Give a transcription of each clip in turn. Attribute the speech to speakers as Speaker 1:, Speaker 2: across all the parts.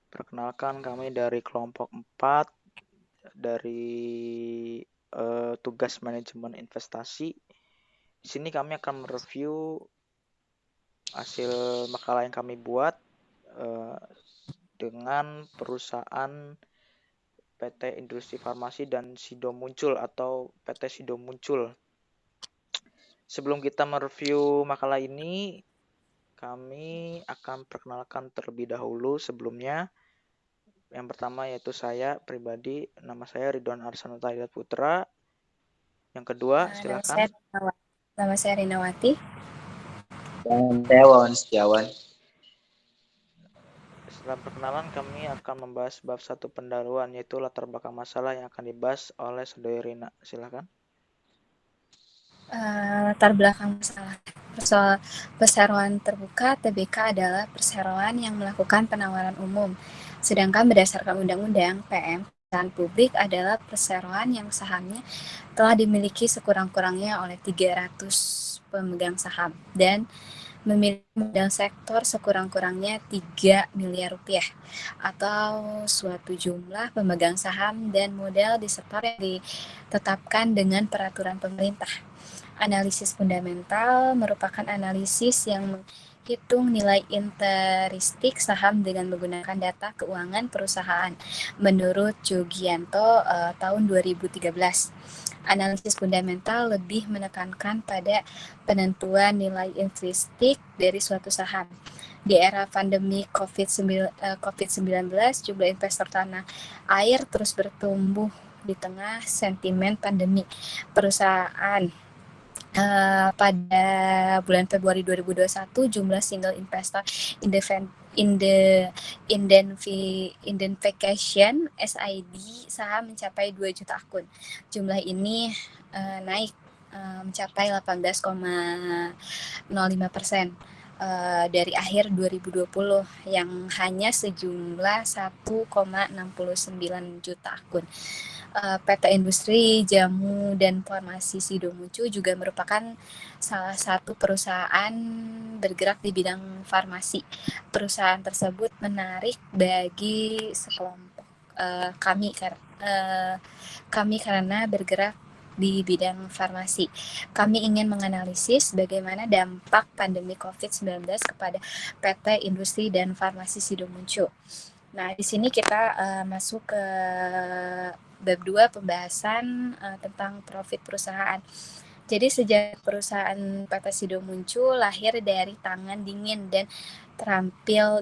Speaker 1: Perkenalkan kami dari kelompok 4 dari tugas manajemen investasi. Di sini kami akan mereview hasil makalah yang kami buat dengan perusahaan PT Industri Farmasi dan Sido Muncul atau PT Sido Muncul. Sebelum kita mereview makalah ini, kami akan perkenalkan terlebih dahulu sebelumnya. Yang pertama yaitu saya pribadi, nama saya Ridwan Arsanata Hidayat Putra. Yang kedua, silakan.
Speaker 2: Nama saya Rinawati.
Speaker 3: Dan saya Wawan Setiawan.
Speaker 1: Setelah perkenalan, kami akan membahas bab 1 pendahuluan, yaitu latar belakang masalah yang akan dibahas oleh Saudari Rina. Silakan.
Speaker 2: Latar belakang masalah perseroan terbuka (TBK) adalah perseroan yang melakukan penawaran umum, sedangkan berdasarkan Undang-Undang PM Perusahaan Publik adalah perseroan yang sahamnya telah dimiliki sekurang-kurangnya oleh 300 pemegang saham dan memiliki modal sektor sekurang-kurangnya 3 miliar rupiah atau suatu jumlah pemegang saham dan modal di sektor yang ditetapkan dengan peraturan pemerintah. Analisis fundamental merupakan analisis yang menghitung nilai intrinsik saham dengan menggunakan data keuangan perusahaan menurut Jogianto tahun 2013. Analisis fundamental lebih menekankan pada penentuan nilai intrinsik dari suatu saham. Di era pandemi COVID-19, jumlah investor tanah air terus bertumbuh di tengah sentimen pandemi. Perusahaan pada bulan Februari 2021, jumlah single investor identification SID saham mencapai 2 juta akun. Jumlah ini naik mencapai 18,05% dari akhir 2020 yang hanya sejumlah 1,69 juta akun. PT Industri Jamu dan Farmasi Sido Muncul juga merupakan salah satu perusahaan bergerak di bidang farmasi. Perusahaan tersebut menarik bagi sekelompok kami karena bergerak di bidang farmasi. Kami ingin menganalisis bagaimana dampak pandemi COVID-19 kepada PT Industri dan Farmasi Sido Muncul. Nah, di sini kita masuk ke bab 2 pembahasan tentang profit perusahaan. Jadi sejak perusahaan PT Sido Muncul lahir dari tangan dingin dan terampil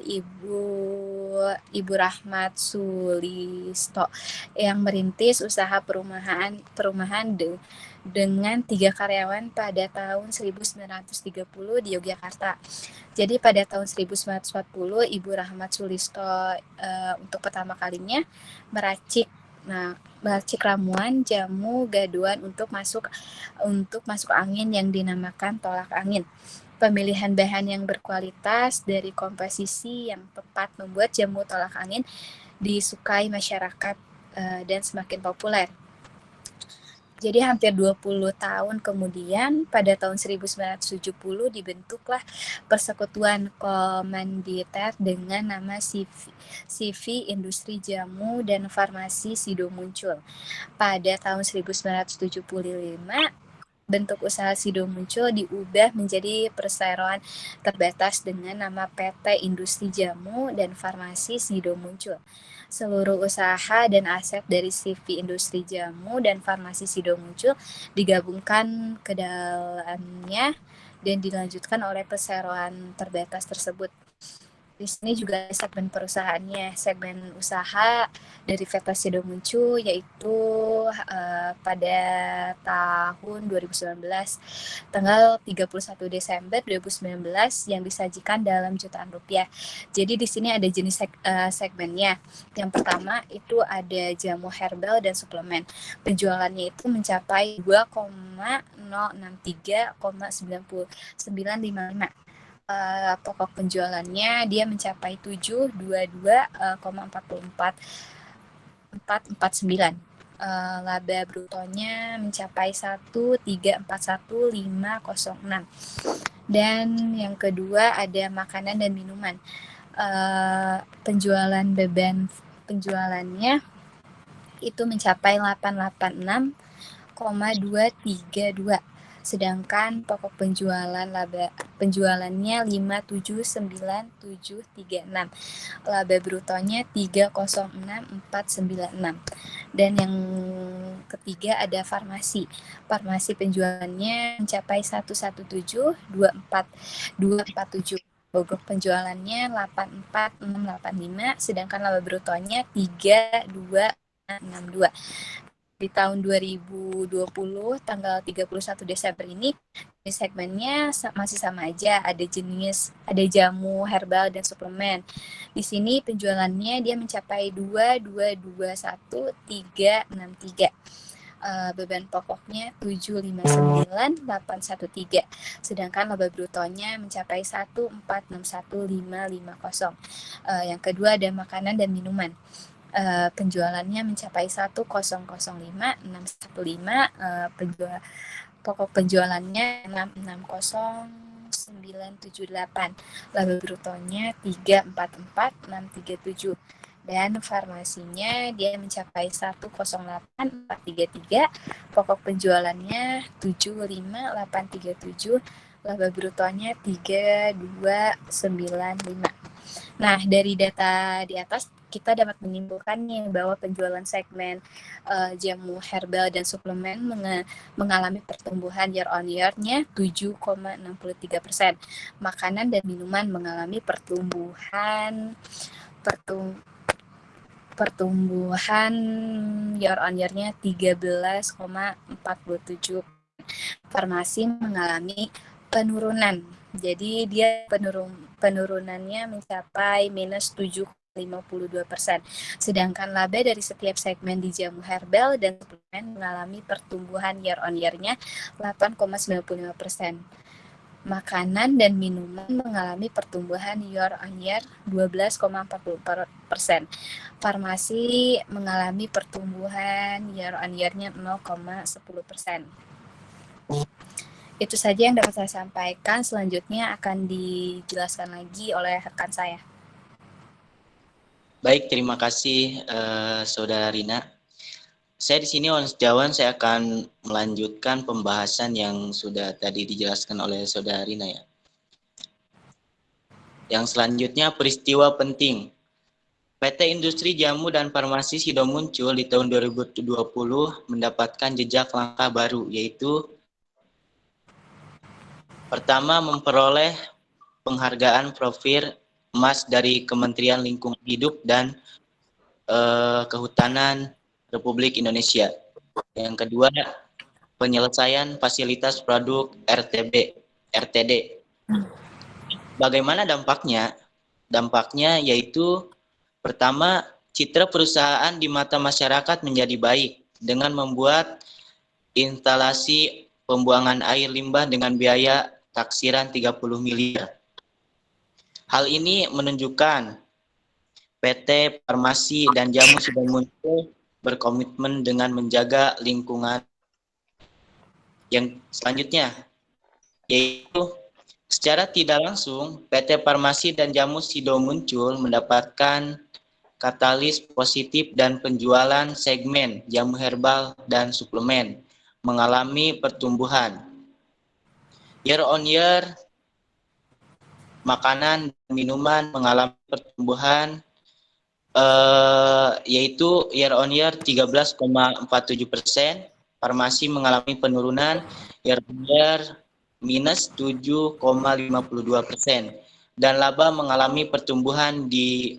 Speaker 2: Ibu Rahmat Sulisto yang merintis usaha perumahan dengan 3 karyawan pada tahun 1930 di Yogyakarta. Jadi pada tahun 1940 Ibu Rahmat Sulisto untuk pertama kalinya meracik ramuan jamu gaduan untuk masuk angin yang dinamakan tolak angin. Pemilihan bahan yang berkualitas dari komposisi yang tepat membuat jamu tolak angin disukai masyarakat dan semakin populer. Jadi hampir 20 tahun kemudian pada tahun 1970 dibentuklah Persekutuan Komanditer dengan nama CV Industri Jamu dan Farmasi Sido Muncul. Pada tahun 1975 bentuk usaha Sido Muncul diubah menjadi perseroan terbatas dengan nama PT Industri Jamu dan Farmasi Sido Muncul. Seluruh usaha dan aset dari CV Industri Jamu dan Farmasi Sido Muncul digabungkan ke dalamnya dan dilanjutkan oleh perseroan terbatas tersebut. Di sini juga segmen perusahaannya, segmen usaha dari PT Sido Muncul yaitu pada tahun 2019 tanggal 31 Desember 2019 yang disajikan dalam jutaan rupiah. Jadi di sini ada jenis segmennya. Yang pertama itu ada jamu herbal dan suplemen. Penjualannya itu mencapai 2,063,9955. Pokok penjualannya dia mencapai 722,44449. Laba brutonya mencapai 1341506. Dan yang kedua ada makanan dan minuman. penjualan beban penjualannya itu mencapai 886,232, sedangkan pokok penjualannya 579,736, laba brutonya 306,496. Dan yang ketiga ada farmasi penjualannya mencapai 117,247, bogor penjualannya 84,685, sedangkan laba brutonya 32,62. Di tahun 2020 tanggal 31 Desember ini di segmennya masih sama aja, ada jamu, herbal, dan suplemen. Di sini penjualannya dia mencapai 2221363. Beban pokoknya 759813, sedangkan laba brutonya mencapai 1461550. Yang kedua ada makanan dan minuman. Penjualannya mencapai 1005615, pokok penjualannya 660978, laba brutonya 344637, dan farmasinya dia mencapai 108433, pokok penjualannya 75837, laba brutonya 3295. Nah, dari data di atas kita dapat menyimpulkan nih bahwa penjualan segmen jamu herbal dan suplemen mengalami pertumbuhan year on year-nya 7,63%. Makanan dan minuman mengalami pertumbuhan year on year-nya 13,47%. Farmasi mengalami penurunan. Jadi dia penurunannya mencapai minus 7,52%. Sedangkan laba dari setiap segmen di jamu herbal dan suplemen mengalami pertumbuhan year on year-nya 8,95%. Makanan dan minuman mengalami pertumbuhan year on year 12,40%. Farmasi mengalami pertumbuhan year on year-nya 0,10%. Itu saja yang dapat saya sampaikan. Selanjutnya akan dijelaskan lagi oleh rekan saya.
Speaker 3: Baik, terima kasih Saudara Rina. Saya di sini Ons Jawan, saya akan melanjutkan pembahasan yang sudah tadi dijelaskan oleh Saudara Rina ya. Yang selanjutnya peristiwa penting. PT Industri Jamu dan Farmasi Sido Muncul di tahun 2020 mendapatkan jejak langkah baru, yaitu pertama, memperoleh penghargaan profil emas dari Kementerian Lingkungan Hidup dan Kehutanan Republik Indonesia. Yang kedua, penyelesaian fasilitas produk RTD. Bagaimana dampaknya? Dampaknya yaitu pertama, citra perusahaan di mata masyarakat menjadi baik dengan membuat instalasi pembuangan air limbah dengan biaya taksiran 30 miliar. Hal ini menunjukkan PT Farmasi dan Jamu Sido Muncul berkomitmen dengan menjaga lingkungan. Yang selanjutnya yaitu secara tidak langsung PT Farmasi dan Jamu Sido Muncul mendapatkan katalis positif dan penjualan segmen jamu herbal dan suplemen mengalami pertumbuhan. Year on year, makanan dan minuman mengalami pertumbuhan yaitu year on year 13,47%, farmasi mengalami penurunan year on year minus 7,52%, dan laba mengalami pertumbuhan di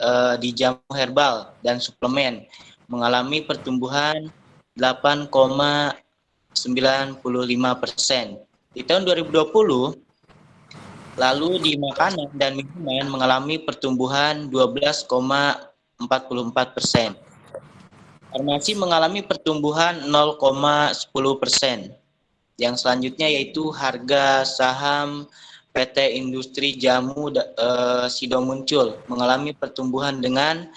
Speaker 3: jamu herbal dan suplemen mengalami pertumbuhan 8,95%. Di tahun 2020, lalu di makanan dan minuman mengalami pertumbuhan 12,44%. Farmasi mengalami pertumbuhan 0,10%. Yang selanjutnya yaitu harga saham PT Industri Jamu Sido Muncul mengalami pertumbuhan dengan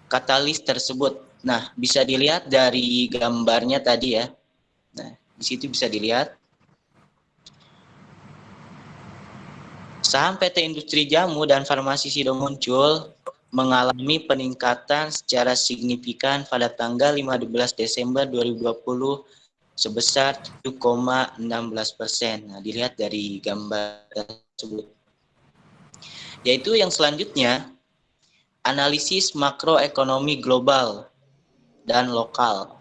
Speaker 3: katalis tersebut. Nah, bisa dilihat dari gambarnya tadi ya. Nah, di situ bisa dilihat. Saham PT Industri Jamu dan Farmasi Sido Muncul mengalami peningkatan secara signifikan pada tanggal 15 Desember 2020 sebesar 7,16%. Nah, dilihat dari gambar tersebut. Yaitu yang selanjutnya, analisis makroekonomi global dan lokal.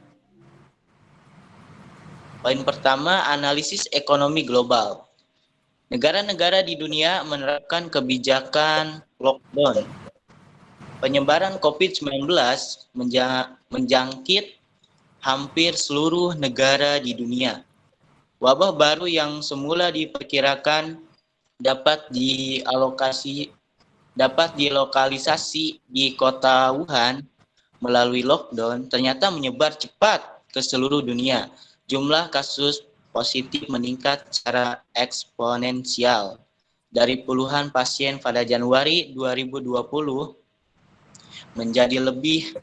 Speaker 3: Poin pertama, analisis ekonomi global. Negara-negara di dunia menerapkan kebijakan lockdown. Penyebaran COVID-19 menjangkit hampir seluruh negara di dunia. Wabah baru yang semula diperkirakan dapat dilokalisasi di kota Wuhan melalui lockdown ternyata menyebar cepat ke seluruh dunia. Jumlah kasus positif meningkat secara eksponensial dari puluhan pasien pada Januari 2020 menjadi lebih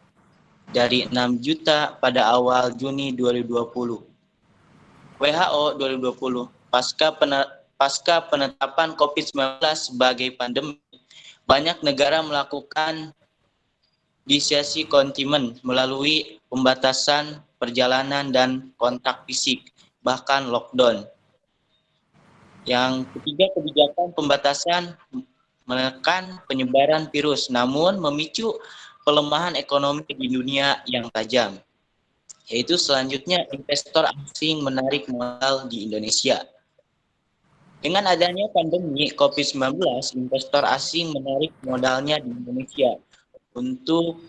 Speaker 3: dari 6 juta pada awal Juni 2020. WHO 2020, pasca penetapan COVID-19 sebagai pandemi, banyak negara melakukan disesiasi kontainment melalui pembatasan perjalanan dan kontak fisik, bahkan lockdown. Yang ketiga, kebijakan pembatasan menekan penyebaran virus, namun memicu pelemahan ekonomi di dunia yang tajam. Yaitu selanjutnya, investor asing menarik modal di Indonesia. Dengan adanya pandemi COVID-19, investor asing menarik modalnya di Indonesia untuk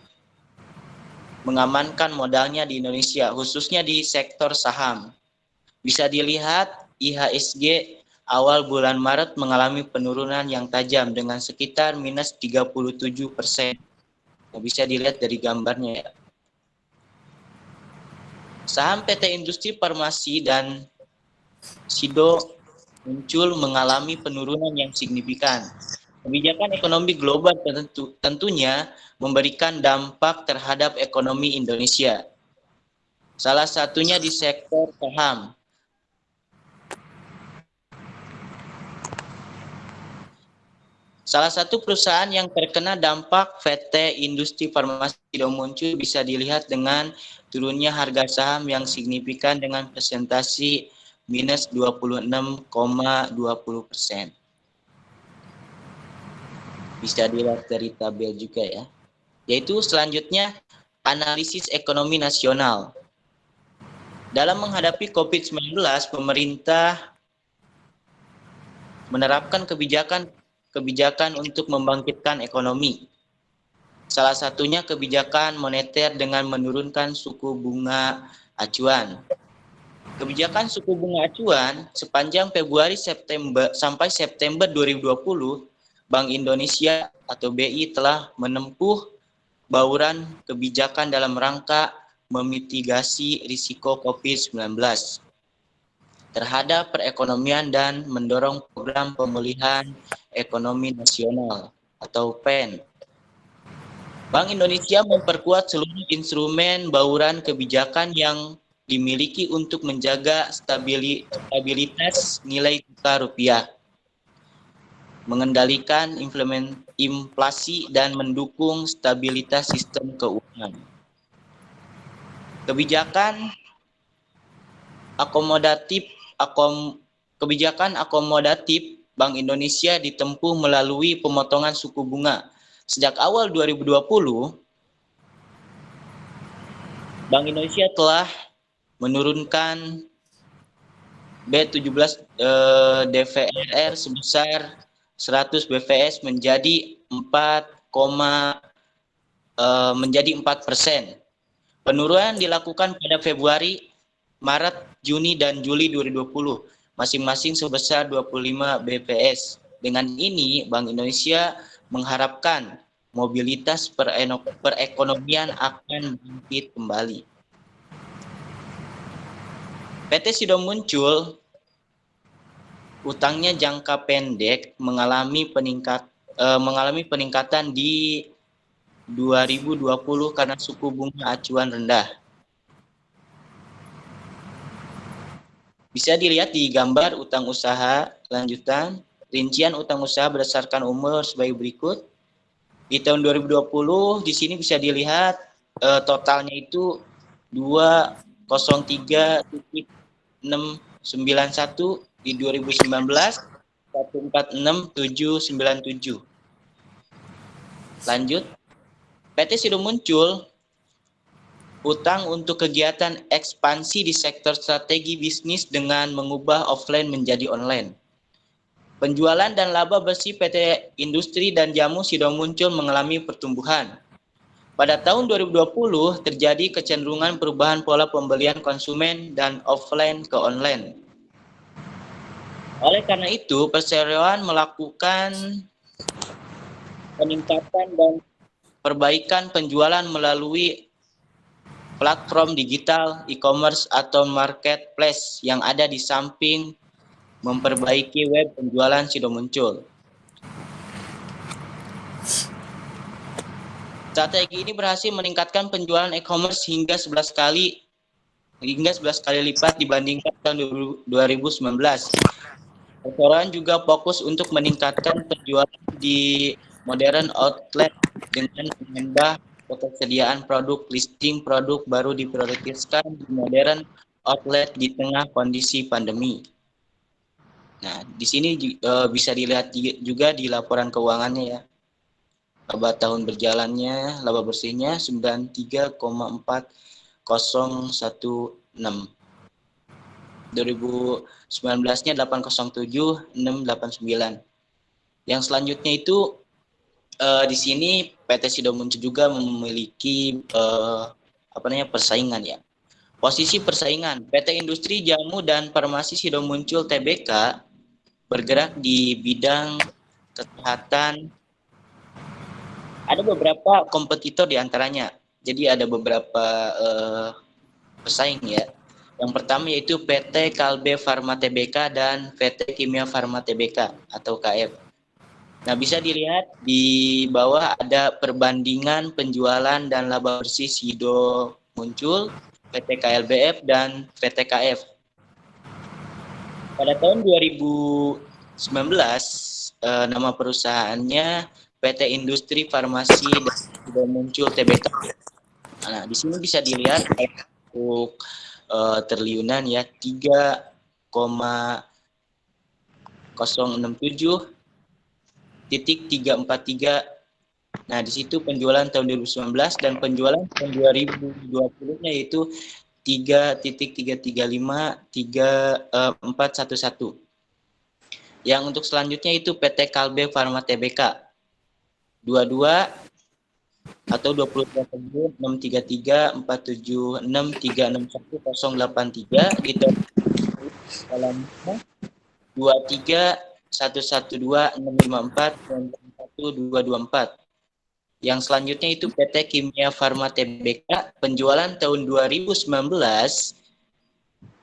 Speaker 3: mengamankan modalnya di Indonesia, khususnya di sektor saham. Bisa dilihat IHSG awal bulan Maret mengalami penurunan yang tajam dengan sekitar minus 37%. Bisa dilihat dari gambarnya ya. Saham PT Industri Farmasi dan Sido Muncul mengalami penurunan yang signifikan. Kebijakan ekonomi global tentunya memberikan dampak terhadap ekonomi Indonesia. Salah satunya di sektor saham. Salah satu perusahaan yang terkena dampak PT Industri Farmasi Sido Muncul bisa dilihat dengan turunnya harga saham yang signifikan dengan presentasi minus 26,20%. Bisa dilihat dari tabel juga ya. Yaitu selanjutnya analisis ekonomi nasional. Dalam menghadapi COVID-19, pemerintah menerapkan kebijakan untuk membangkitkan ekonomi. Salah satunya kebijakan moneter dengan menurunkan suku bunga acuan. Kebijakan suku bunga acuan sepanjang Februari sampai September 2020, Bank Indonesia atau BI telah menempuh bauran kebijakan dalam rangka memitigasi risiko COVID-19 terhadap perekonomian dan mendorong program pemulihan ekonomi nasional atau PEN. Bank Indonesia memperkuat seluruh instrumen bauran kebijakan yang dimiliki untuk menjaga stabilitas nilai tukar rupiah, mengendalikan inflasi dan mendukung stabilitas sistem keuangan. Kebijakan akomodatif Bank Indonesia ditempuh melalui pemotongan suku bunga. Sejak awal 2020, Bank Indonesia telah menurunkan B17 DVRR sebesar 100 BPS menjadi 4%. Penurunan dilakukan pada Februari, Maret, Juni, dan Juli 2020, masing-masing sebesar 25 BPS. Dengan ini, Bank Indonesia mengharapkan mobilitas perekonomian akan bangkit kembali. PT Sido Muncul, utangnya jangka pendek mengalami peningkatan di 2020 karena suku bunga acuan rendah. Bisa dilihat di gambar utang usaha lanjutan Rincian utang usaha berdasarkan umur sebagai berikut. Di tahun 2020 di sini bisa dilihat totalnya itu 203.691, di 2019 146.797. Lanjut, PT Sido Muncul utang untuk kegiatan ekspansi di sektor strategi bisnis dengan mengubah offline menjadi online. Penjualan dan laba bersih PT Industri dan Jamu Sido Muncul mengalami pertumbuhan. Pada tahun 2020 terjadi kecenderungan perubahan pola pembelian konsumen dan offline ke online. Oleh karena itu, perseroan melakukan peningkatan dan perbaikan penjualan melalui platform digital, e-commerce atau marketplace yang ada di samping memperbaiki web penjualan Sido Muncul. Strategi ini berhasil meningkatkan penjualan e-commerce hingga 11 kali lipat dibandingkan tahun 2019. Perseroan juga fokus untuk meningkatkan penjualan di modern outlet dengan menambah ketersediaan produk. Listing produk baru diprioritaskan di modern outlet di tengah kondisi pandemi. Nah, di sini bisa dilihat juga di laporan keuangannya ya. Laba tahun berjalannya, laba bersihnya 93,4016. 2019-nya 807.689. Yang selanjutnya itu di sini PT Sido Muncul juga memiliki persaingan ya. Posisi persaingan, PT Industri Jamu dan Farmasi Sido Muncul Tbk bergerak di bidang kesehatan. Ada beberapa kompetitor di antaranya. Jadi ada beberapa pesaing ya. Yang pertama yaitu PT Kalbe Farma Tbk dan PT Kimia Farma Tbk atau KF. Nah, bisa dilihat di bawah ada perbandingan penjualan dan laba bersih Sido Muncul, PT KLBF dan PT KF. Pada tahun 2019 nama perusahaannya PT Industri Farmasi dan Sido Muncul Tbk. Nah, di sini bisa dilihat untuk triliunan ya 3,067.343. Nah, di situ penjualan tahun 2019 dan penjualan tahun 2020-nya yaitu 3.335.411. Yang untuk selanjutnya itu PT Kalbe Farma Tbk 22 atau 22.633.476.361.083 di dalamnya 23.112.654.224. Yang selanjutnya itu PT Kimia Farma Tbk penjualan tahun 2019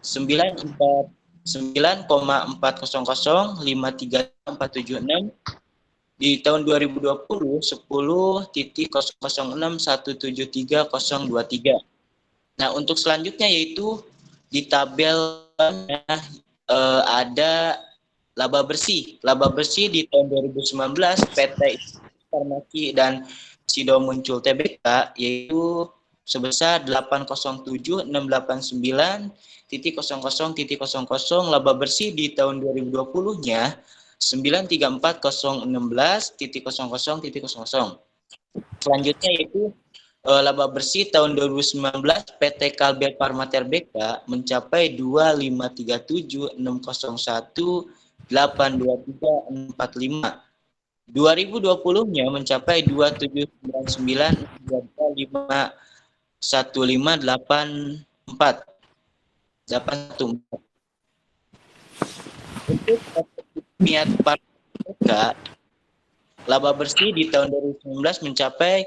Speaker 3: 9,400.53476 di tahun 2020 10.006.173.023. Nah, untuk selanjutnya yaitu di tabelnya ada laba bersih. Laba bersih di tahun 2019 PT Farmasi dan Sido Muncul Tbk yaitu sebesar 807.689.00.00. Laba bersih di tahun 2020-nya 934.016.00.00. Selanjutnya yaitu laba bersih tahun 2019 PT Kalbe Farma Tbk mencapai 2.537.601.823.45. 2020-nya mencapai 2.709.515.84. Untuk niat Tbk, laba bersih di tahun 2019 mencapai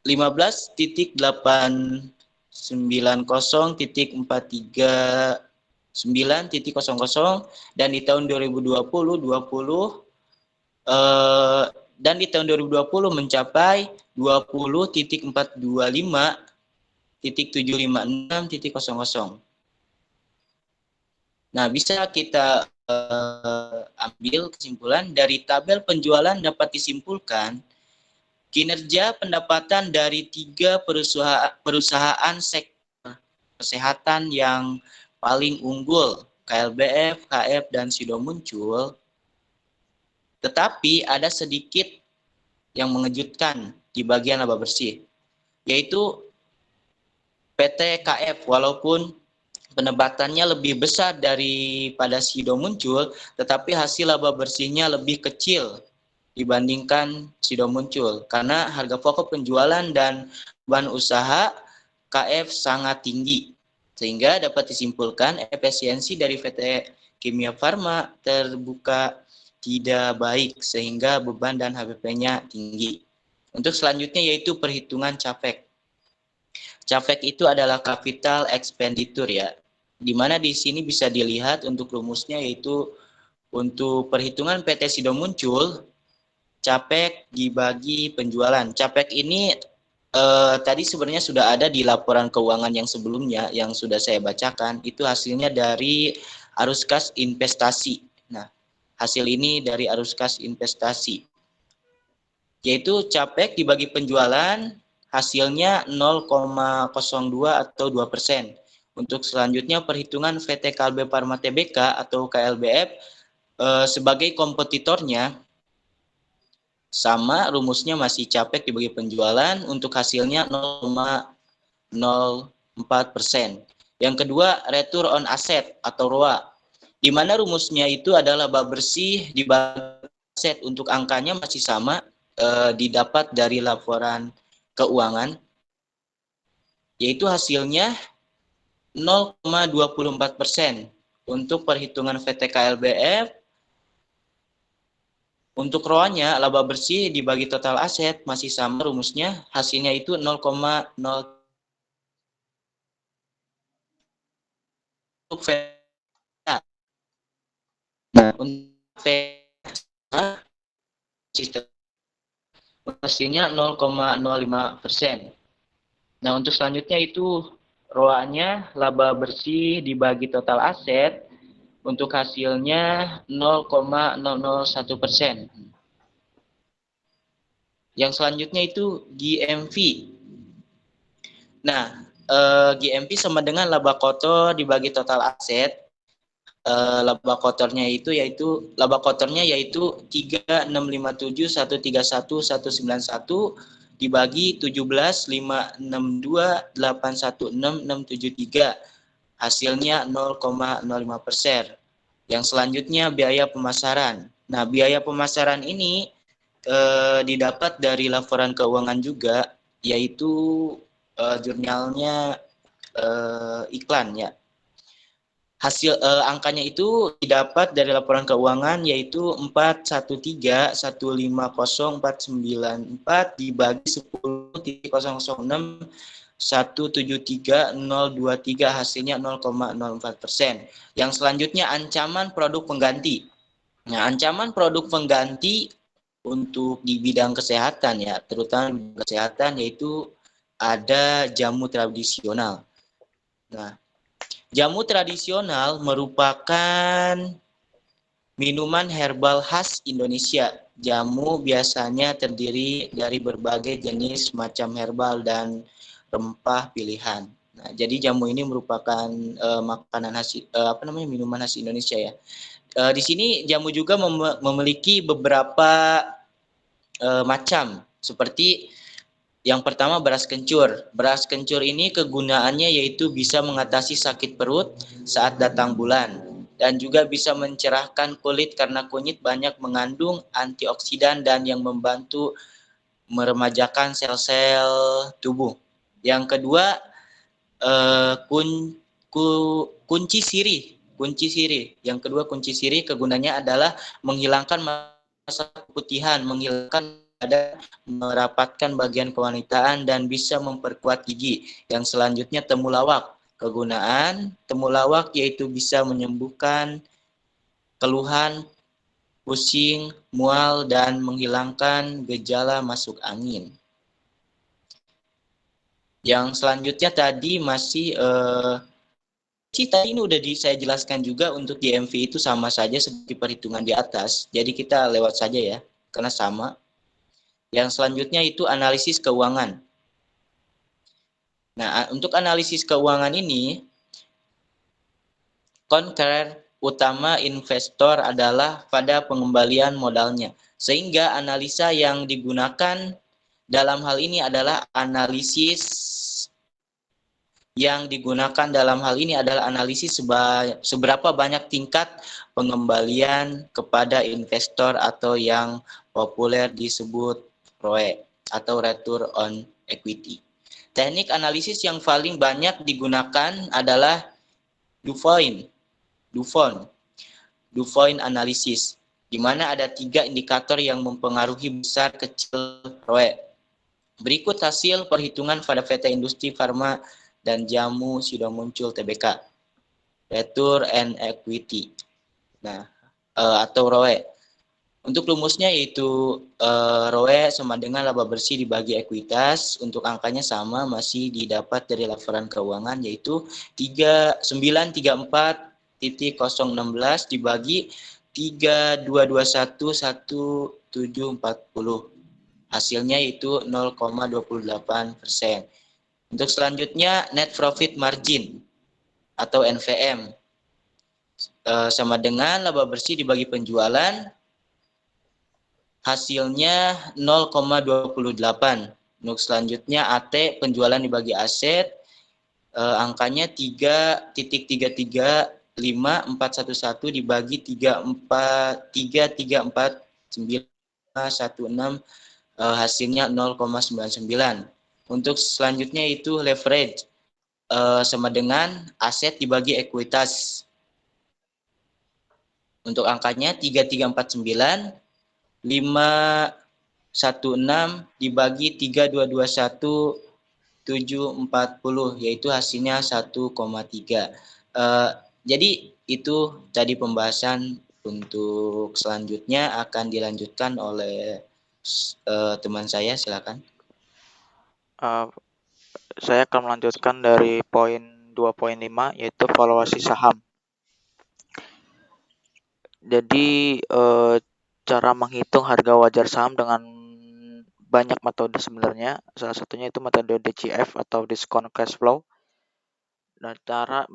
Speaker 3: 15.890.43.00 dan di tahun 2020 mencapai 20.425.756.00. Nah, bisa kita ambil kesimpulan dari tabel penjualan dapat disimpulkan kinerja pendapatan dari 3 perusahaan sektor kesehatan yang paling unggul, KLBF, KF, dan Sido muncul, tetapi ada sedikit yang mengejutkan di bagian laba bersih, yaitu PT KF walaupun penebatannya lebih besar daripada Sido muncul, tetapi hasil laba bersihnya lebih kecil dibandingkan Sido muncul karena harga pokok penjualan dan beban usaha KF sangat tinggi, sehingga dapat disimpulkan efisiensi dari PT Kimia Farma terbuka tidak baik sehingga beban dan HBP-nya tinggi. Untuk selanjutnya yaitu perhitungan CAPEX. CAPEX itu adalah capital expenditure ya, di mana di sini bisa dilihat untuk rumusnya yaitu untuk perhitungan PT Sido muncul, CAPEX dibagi penjualan. CAPEX ini tadi sebenarnya sudah ada di laporan keuangan yang sebelumnya yang sudah saya bacakan, itu hasilnya dari arus kas investasi. Nah, hasil ini dari arus kas investasi, yaitu CAPEX dibagi penjualan, hasilnya 0,02 atau 2%. Untuk selanjutnya perhitungan PT KLB Pharma Tbk atau KLBF sebagai kompetitornya, sama rumusnya masih CAPEX dibagi penjualan, untuk hasilnya 0,04%. Yang kedua, return on asset atau ROA, di mana rumusnya itu adalah laba bersih dibagi aset, untuk angkanya masih sama, didapat dari laporan keuangan, yaitu hasilnya 0,24%. Untuk perhitungan PT KLBF, untuk ROA-nya laba bersih dibagi total aset masih sama rumusnya, hasilnya itu 0,0. Untuk VA, nah untuk VA hasilnya 0,05%. Nah untuk selanjutnya itu ROA-nya laba bersih dibagi total aset, untuk hasilnya 0,001%. Yang selanjutnya itu GMV. Nah, GMV sama dengan laba kotor dibagi total aset. Laba kotornya yaitu 3657.131.191 dibagi 17.562.816.673. Hasilnya 0,05%. Yang selanjutnya biaya pemasaran. Nah, biaya pemasaran ini didapat dari laporan keuangan juga, yaitu jurnalnya iklan ya. Hasil angkanya itu didapat dari laporan keuangan yaitu 413.150.494 dibagi 10.006 173.023, hasilnya 0,04%. Yang selanjutnya ancaman produk pengganti. Nah, ancaman produk pengganti untuk di bidang kesehatan ya, terutama di bidang kesehatan, yaitu ada jamu tradisional. Nah, jamu tradisional merupakan minuman herbal khas Indonesia. Jamu biasanya terdiri dari berbagai jenis macam herbal dan rempah pilihan. Nah, jadi jamu ini merupakan makanan khas minuman khas Indonesia ya. Di sini jamu juga memiliki beberapa macam, seperti yang pertama beras kencur. Beras kencur ini kegunaannya yaitu bisa mengatasi sakit perut saat datang bulan dan juga bisa mencerahkan kulit karena kunyit banyak mengandung antioksidan dan yang membantu meremajakan sel-sel tubuh. Yang kedua kunci sirih. Yang kedua kunci sirih kegunaannya adalah menghilangkan masalah keputihan, menghilangkan merapatkan bagian kewanitaan dan bisa memperkuat gigi. Yang selanjutnya temulawak. Kegunaan temulawak yaitu bisa menyembuhkan keluhan pusing, mual, dan menghilangkan gejala masuk angin. Yang selanjutnya tadi masih sih tadi ini udah saya jelaskan juga untuk DMV itu sama saja seperti perhitungan di atas. Jadi kita lewat saja ya, karena sama. Yang selanjutnya itu analisis keuangan. Nah, untuk analisis keuangan ini, concern utama investor adalah pada pengembalian modalnya. Sehingga analisa yang digunakan dalam hal ini adalah analisis seberapa banyak tingkat pengembalian kepada investor atau yang populer disebut ROE atau Return on Equity. Teknik analisis yang paling banyak digunakan adalah Dufresne analysis, di mana ada 3 indikator yang mempengaruhi besar kecil ROE. Berikut hasil perhitungan pada PT Industri Farma dan Jamu sudah muncul TBK, Return on Equity, atau ROE. Untuk rumusnya yaitu ROE sama dengan laba bersih dibagi ekuitas. Untuk angkanya sama, masih didapat dari laporan keuangan, yaitu 934.016 dibagi 32211740. Hasilnya itu 0,28%. Untuk selanjutnya net profit margin atau NVM sama dengan laba bersih dibagi penjualan, hasilnya 0,28. Untuk selanjutnya AT penjualan dibagi aset, angkanya 3.335.411 dibagi 334.916, hasilnya 0,99. Untuk selanjutnya itu leverage sama dengan aset dibagi ekuitas. Untuk angkanya 3.349 516 dibagi 3221 740, yaitu hasilnya 1,3. Jadi itu tadi pembahasan. Untuk selanjutnya akan dilanjutkan oleh teman saya, silakan.
Speaker 1: Saya akan melanjutkan dari poin 2.5, yaitu valuasi saham. Jadi cara menghitung harga wajar saham dengan banyak metode sebenarnya. Salah satunya itu metode DCF atau discount cash flow. Nah, cara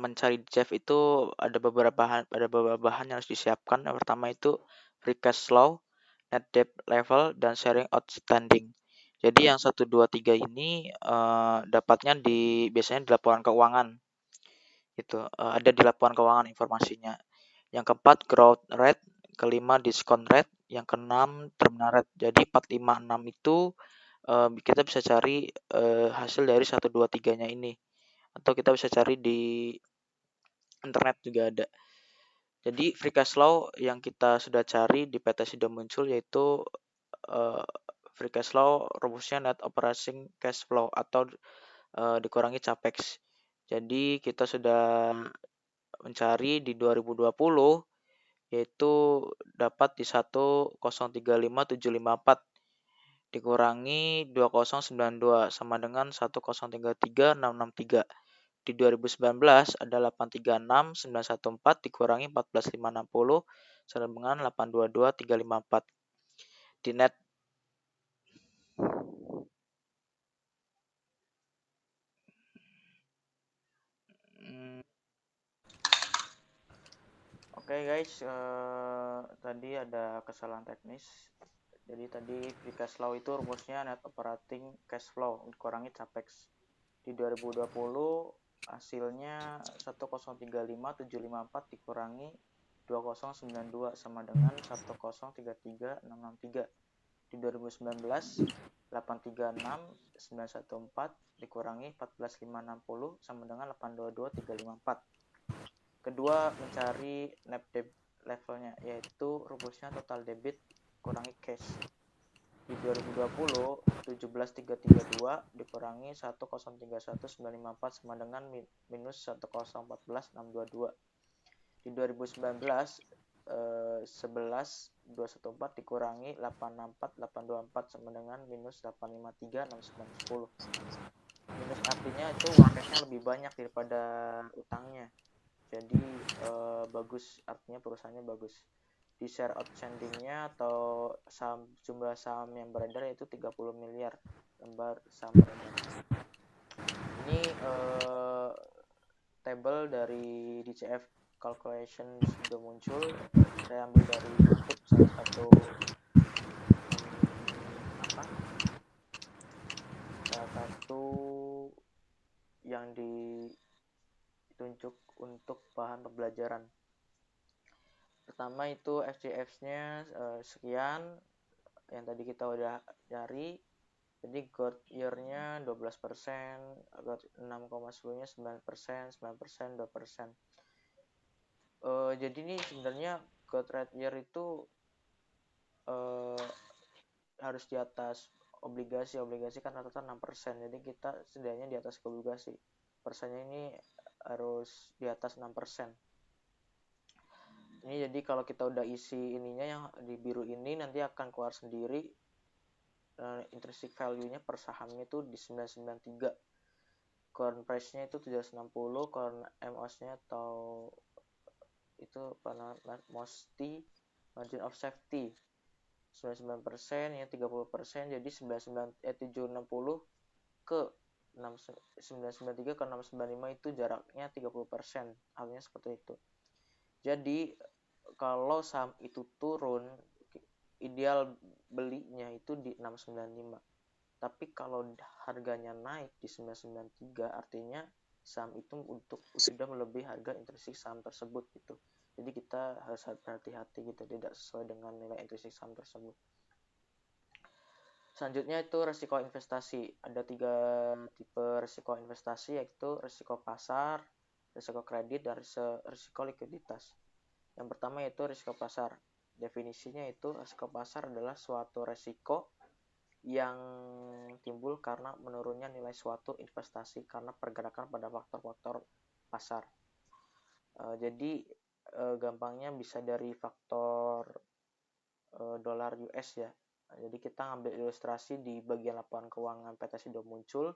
Speaker 1: mencari DCF itu ada beberapa bahan yang harus disiapkan. Yang pertama itu free cash flow, net debt level, dan sharing outstanding. Jadi yang 1, 2, 3 ini dapatnya biasanya di laporan keuangan. Ada di laporan keuangan informasinya. Yang keempat growth rate, kelima discount rate, yang keenam terminal rate. Jadi 4, 5, 6 itu kita bisa cari hasil dari 1, 2, 3-nya ini. Atau kita bisa cari di internet juga ada. Jadi free cash flow yang kita sudah cari di PT sudah muncul, yaitu free cash flow rumusnya net operating cash flow atau dikurangi capex. Jadi kita sudah mencari di 2020, yaitu dapat di 1035754 dikurangi 2092 sama dengan 1033663. Di 2019 ada 836914 dikurangi 14560 sama dengan 822354. Di net Oke guys, tadi ada kesalahan teknis. Jadi tadi free cash flow itu rumusnya net operating cash flow dikurangi capex. Di 2020 hasilnya 1035754 dikurangi 2092 sama dengan 1033663. Di 2019 836914 dikurangi 14560 sama dengan 822354. Kedua, mencari net debt levelnya, yaitu rumusnya total debit kurangi cash. Di 2020 17332 dikurangi 1031954 sama dengan minus 1014622. Di 2019 11214 dikurangi 864824 sama dengan minus 853610. Minus artinya itu uang cashnya lebih banyak daripada utangnya. Jadi bagus, artinya perusahaannya bagus. Di share outstandingnya atau jumlah saham yang beredar yaitu 30 miliar lembar saham beredar. Ini table dari DCF calculation sudah muncul. Saya ambil dari YouTube salah satu yang ditunjuk untuk bahan pembelajaran. Pertama itu FCF-nya sekian, yang tadi kita udah cari. Jadi growth year-nya 12%, growth 6,10-nya 9%, 9%, 2%. Jadi ini sebenarnya growth rate year itu harus di atas obligasi kan rata-rata 6%. Jadi kita setidaknya di atas obligasi. Persennya ini harus di atas 6%. Ini jadi kalau kita udah isi ininya yang di biru ini, nanti akan keluar sendiri intrinsic value-nya per sahamnya itu di 993. Current price-nya itu 760, current MOS-nya atau itu mostly margin of safety 99% ya 30%, jadi 760 ke 993 ke 695 itu jaraknya 30%, halnya seperti itu. Jadi kalau saham itu turun, ideal belinya itu di 695. Tapi kalau harganya naik di 993, artinya saham itu sudah melebihi harga intrinsik saham tersebut gitu. Jadi kita harus hati-hati gitu, tidak sesuai dengan nilai intrinsik saham tersebut. Selanjutnya itu resiko investasi. Ada 3 tipe resiko investasi, yaitu resiko pasar, resiko kredit, dan resiko likuiditas. Yang pertama yaitu risiko pasar. Definisinya itu risiko pasar adalah suatu resiko yang timbul karena menurunnya nilai suatu investasi karena pergerakan pada faktor-faktor pasar. Jadi gampangnya bisa dari faktor dolar US ya. Jadi kita ngambil ilustrasi di bagian laporan keuangan PT Sido muncul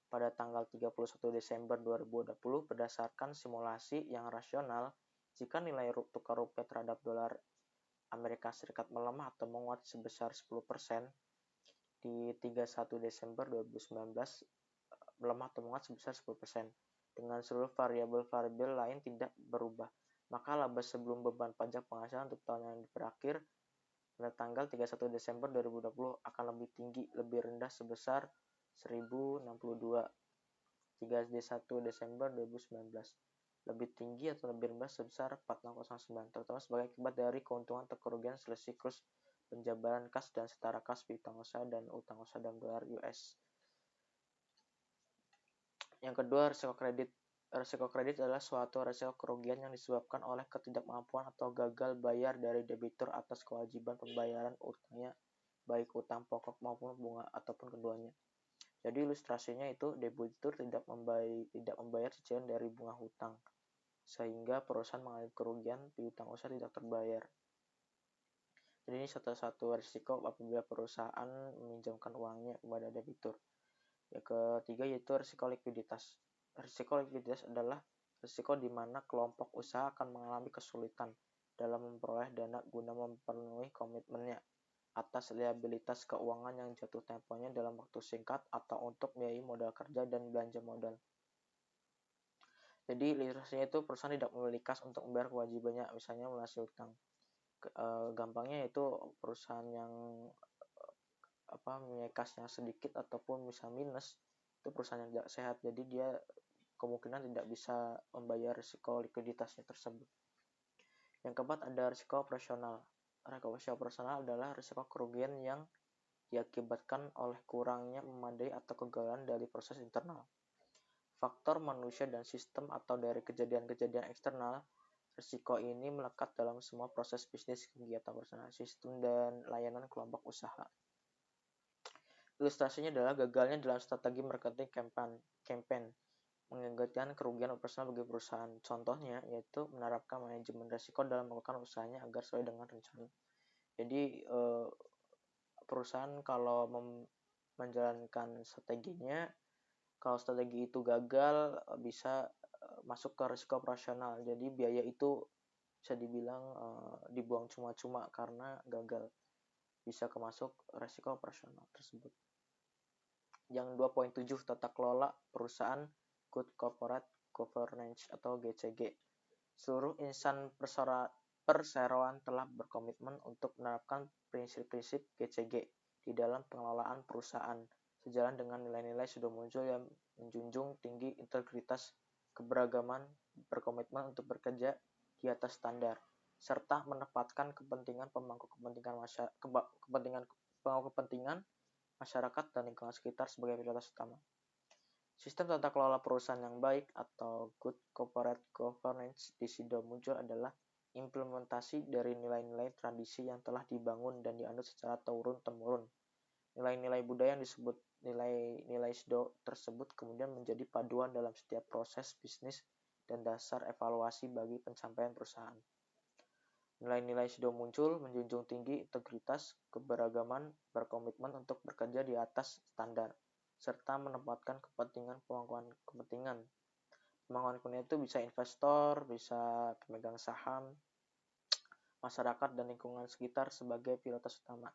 Speaker 1: pada tanggal 31 Desember 2020 berdasarkan simulasi yang rasional. Jika nilai tukar rupiah terhadap dolar Amerika Serikat melemah atau menguat sebesar 10% di 31 Desember 2019, melemah atau menguat sebesar 10%, dengan seluruh variabel-variabel lain tidak berubah, maka laba sebelum beban pajak penghasilan untuk tahun yang berakhir pada tanggal 31 Desember 2020 akan lebih tinggi, lebih rendah sebesar 1062 31 Desember 2019, lebih tinggi atau lebih rendah sebesar 4609, terutama sebagai akibat dari keuntungan atau kerugian selisih kurs penjabaran kas dan setara kas piutang usaha dan utang usaha dalam dolar US. Yang kedua, risiko kredit. Risiko kredit adalah suatu risiko kerugian yang disebabkan oleh ketidakmampuan atau gagal bayar dari debitur atas kewajiban pembayaran utangnya, baik utang pokok maupun bunga ataupun keduanya. Jadi ilustrasinya itu debitur tidak membayar cicilan dari bunga hutang, sehingga perusahaan mengalami kerugian piutang usaha tidak terbayar. Jadi ini satu risiko apabila perusahaan meminjamkan uangnya kepada debitur. Yang ketiga yaitu risiko likuiditas. Risiko likuiditas adalah risiko di mana kelompok usaha akan mengalami kesulitan dalam memperoleh dana guna memenuhi komitmennya atas liabilitas keuangan yang jatuh temponya dalam waktu singkat atau untuk biaya modal kerja dan belanja modal. Jadi ilustrasinya itu perusahaan tidak memiliki kas untuk membayar kewajibannya, misalnya melunasi utang. Gampangnya itu perusahaan yang memiliki kas yang sedikit ataupun bisa minus, itu perusahaan yang tidak sehat, jadi dia kemungkinan tidak bisa membayar risiko likuiditasnya tersebut. Yang keempat ada risiko operasional. Risiko operasional adalah risiko kerugian yang diakibatkan oleh kurangnya memadai atau kegagalan dari proses internal, faktor manusia dan sistem, atau dari kejadian-kejadian eksternal. Risiko ini melekat dalam semua proses bisnis, kegiatan operasional, sistem, dan layanan kelompok usaha. Ilustrasinya adalah gagalnya dalam strategi marketing campaign mengakibatkan kerugian operasional bagi perusahaan. Contohnya yaitu menerapkan manajemen risiko dalam melakukan usahanya agar sesuai dengan rencana. Jadi perusahaan kalau menjalankan strateginya Kalau strategi itu gagal, bisa masuk ke risiko operasional. Jadi biaya itu bisa dibilang dibuang cuma-cuma karena gagal. Bisa kemasuk risiko operasional tersebut. Yang 2.7 tata kelola perusahaan Good Corporate Governance atau GCG. Seluruh insan perseroan telah berkomitmen untuk menerapkan prinsip-prinsip GCG di dalam pengelolaan perusahaan, sejalan dengan nilai-nilai sudah muncul yang menjunjung tinggi integritas, keberagaman, berkomitmen untuk bekerja di atas standar, serta menempatkan kepentingan pemangku kepentingan masyarakat dan lingkungan sekitar sebagai prioritas utama. Sistem tata kelola perusahaan yang baik atau Good Corporate Governance di SIDO muncul adalah implementasi dari nilai-nilai tradisi yang telah dibangun dan dianut secara turun-temurun. Nilai-nilai budaya yang disebut nilai-nilai SIDO tersebut kemudian menjadi paduan dalam setiap proses bisnis dan dasar evaluasi bagi pencapaian perusahaan. Nilai-nilai SIDO muncul menjunjung tinggi integritas, keberagaman, berkomitmen untuk bekerja di atas standar, serta menempatkan pemangkuan kepentingan. Pemangkuan kepentingan itu bisa investor, bisa pemegang saham, masyarakat, dan lingkungan sekitar sebagai prioritas utama.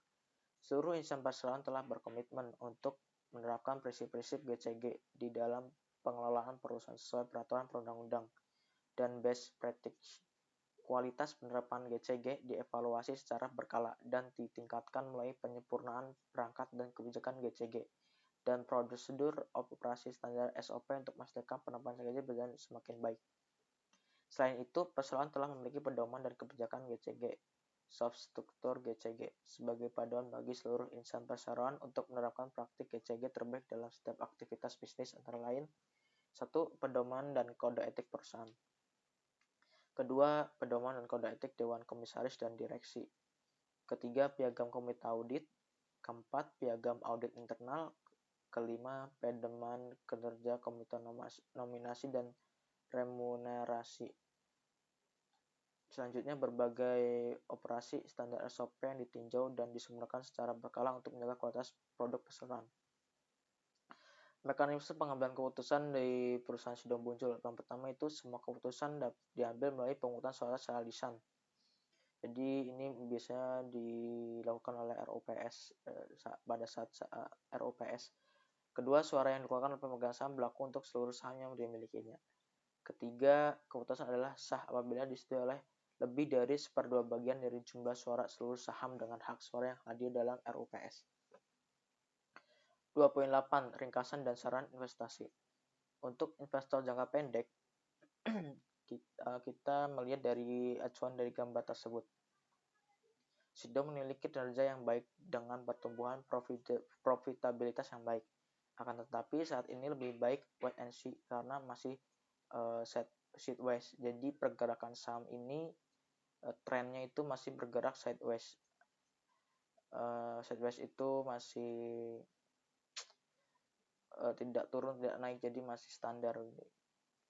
Speaker 1: Seluruh insan perseroan telah berkomitmen untuk menerapkan prinsip-prinsip GCG di dalam pengelolaan perusahaan sesuai peraturan perundang-undang dan best practice. Kualitas penerapan GCG dievaluasi secara berkala dan ditingkatkan melalui penyempurnaan perangkat dan kebijakan GCG dan prosedur operasi standar SOP untuk memastikan penerapan GCG berjalan semakin baik. Selain itu, perseroan telah memiliki pedoman dan kebijakan GCG, soft struktur GCG, sebagai paduan bagi seluruh insan perseroan untuk menerapkan praktik GCG terbaik dalam setiap aktivitas bisnis, antara lain 1. Pedoman dan kode etik perusahaan. Kedua, pedoman dan kode etik Dewan Komisaris dan Direksi. Ketiga, piagam komite audit. Keempat, piagam audit internal. Kelima, pedoman kinerja komite nominasi dan remunerasi. Selanjutnya, berbagai operasi standar SOP yang ditinjau dan disempurnakan secara berkala untuk menjaga kualitas produk perseroan. Mekanisme pengambilan keputusan di perusahaan SIDO muncul. Yang pertama itu semua keputusan diambil melalui pemungutan suara secara lisan. Jadi ini biasanya dilakukan oleh ROPS pada saat ROPS. Kedua, suara yang dikeluarkan oleh pemegang saham berlaku untuk seluruh saham yang dimilikinya. Ketiga, keputusan adalah sah apabila disetujui oleh lebih dari 1/2 bagian dari jumlah suara seluruh saham dengan hak suara yang hadir dalam ROPS. 2.8 Ringkasan dan saran investasi. Untuk investor jangka pendek, kita melihat dari acuan dari gambar tersebut. SIDO memiliki kinerja yang baik dengan pertumbuhan profitabilitas yang baik. Akan tetapi saat ini lebih baik wait and see karena masih sideways. Jadi pergerakan saham ini trennya itu masih bergerak sideways. Sideways itu masih tidak turun, tidak naik, jadi masih standar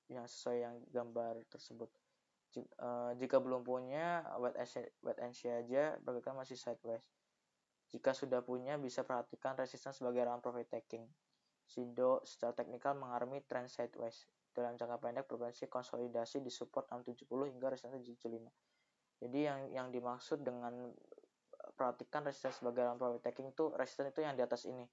Speaker 1: yang sesuai yang gambar tersebut. Jika belum punya, wait and see aja, pergerakan masih sideways. Jika sudah punya, bisa perhatikan resistance sebagai rawan profit taking. SIDO secara teknikal mengalami trend sideways. Dalam jangka pendek berpotensi konsolidasi di support 670 hingga resistance 775. Jadi yang dimaksud dengan perhatikan resistance sebagai rawan profit taking itu resistance itu yang di atas ini.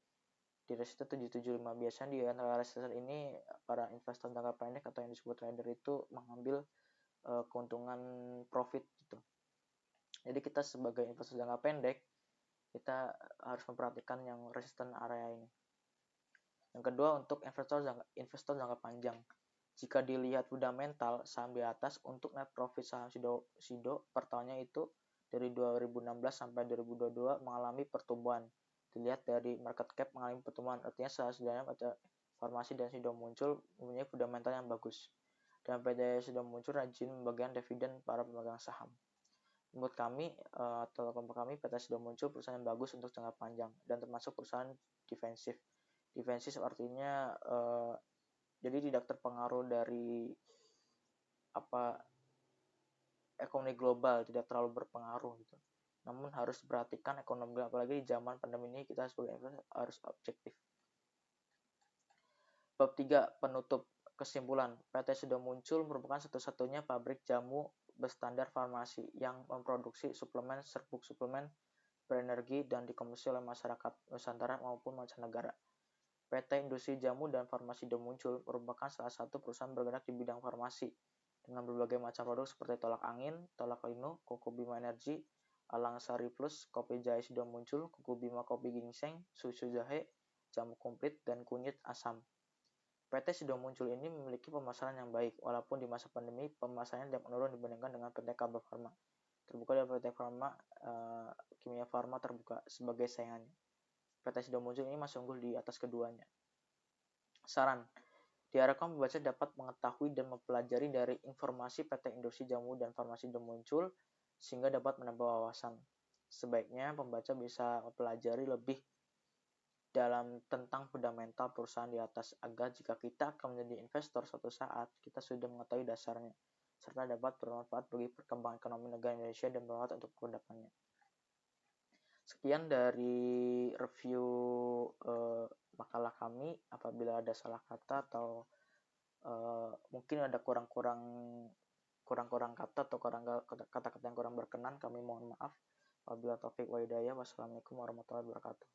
Speaker 1: Di resistance 775 biasanya di antara resistance ini para investor jangka pendek atau yang disebut trader itu mengambil keuntungan profit gitu. Jadi kita sebagai investor jangka pendek kita harus memperhatikan yang resistance area ini. Yang kedua, untuk investor jangka panjang. Jika dilihat fundamental saham di atas, untuk net profit saham SIDO per tahunnya itu dari 2016 sampai 2022 mengalami pertumbuhan. Dilihat dari market cap mengalami pertumbuhan, artinya sebenarnya pada Farmasi dan SIDO muncul mempunyai fundamental yang bagus. Dan PT SIDO muncul rajin membagikan dividen para pemegang saham. Menurut kami atau kelompok kami, PT SIDO muncul perusahaan yang bagus untuk jangka panjang dan termasuk perusahaan defensif. Defensif artinya jadi tidak terpengaruh dari ekonomi global, tidak terlalu berpengaruh gitu. Namun harus diperhatikan ekonomi, apalagi di zaman pandemi ini kita sebagai investor harus objektif. Bab 3 penutup. Kesimpulan, PT Sido Muncul merupakan satu-satunya pabrik jamu berstandar farmasi yang memproduksi suplemen, serbuk suplemen berenergi dan dikonsumsi oleh masyarakat Nusantara maupun mancanegara. PT Industri Jamu dan Farmasi Sido Muncul merupakan salah satu perusahaan bergerak di bidang farmasi dengan berbagai macam produk seperti tolak angin, tolak linu, Koko Bima Energi, Alang Sari Plus, kopi jahe Sido Muncul, Kuku Bima kopi ginseng, susu jahe, jamu komplit, dan kunyit asam. PT Sido Muncul ini memiliki pemasaran yang baik, walaupun di masa pandemi pemasarannya tidak menurun dibandingkan dengan PT Kaba Pharma. Terbuka dan PT Pharma, Kimia Farma terbuka sebagai saingannya. PT Sido Muncul ini masih unggul di atas keduanya. Saran, diharapkan pembaca dapat mengetahui dan mempelajari dari informasi PT Industri Jamu dan Farmasi Sido Muncul sehingga dapat menambah wawasan. Sebaiknya pembaca bisa mempelajari lebih dalam tentang fundamental perusahaan di atas agar jika kita akan menjadi investor suatu saat, kita sudah mengetahui dasarnya, serta dapat bermanfaat bagi perkembangan ekonomi negara Indonesia dan bermanfaat untuk kedepannya. Sekian dari review makalah kami. Apabila ada salah kata atau mungkin ada kurang-kurang kata atau kata-kata yang kurang berkenan, kami mohon maaf. Wabillahi taufiq wa hidayah. Wassalamualaikum warahmatullahi wabarakatuh.